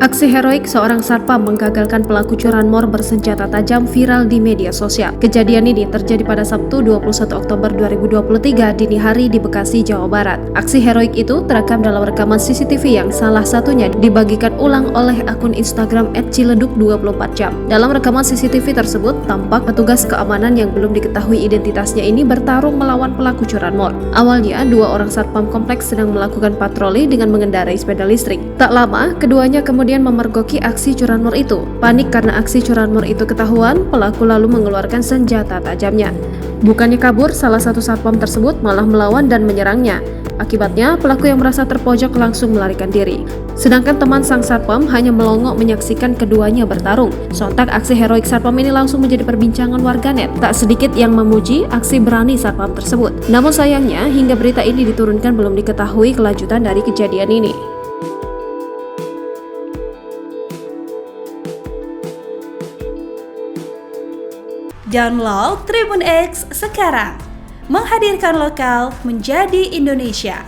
Aksi heroik seorang satpam menggagalkan pelaku curanmor bersenjata tajam viral di media sosial. Kejadian ini terjadi pada Sabtu 21 Oktober 2023 dini hari di Bekasi, Jawa Barat. Aksi heroik itu terekam dalam rekaman CCTV yang salah satunya dibagikan ulang oleh akun Instagram @ciledug24jam. Dalam rekaman CCTV tersebut, tampak petugas keamanan yang belum diketahui identitasnya ini bertarung melawan pelaku curanmor. Awalnya, dua orang satpam kompleks sedang melakukan patroli dengan mengendarai sepeda listrik. Tak lama, keduanya kemudian memergoki aksi curanmor itu. Panik karena aksi curanmor itu ketahuan, pelaku lalu mengeluarkan senjata tajamnya. Bukannya kabur, salah satu satpam tersebut malah melawan dan menyerangnya. Akibatnya, pelaku yang merasa terpojok langsung melarikan diri. Sedangkan teman sang satpam hanya melongo menyaksikan keduanya bertarung. Sontak aksi heroik satpam ini langsung menjadi perbincangan warganet. Tak sedikit yang memuji aksi berani satpam tersebut. Namun sayangnya, hingga berita ini diturunkan belum diketahui kelanjutan dari kejadian ini. Download Tribun X sekarang, menghadirkan lokal menjadi Indonesia.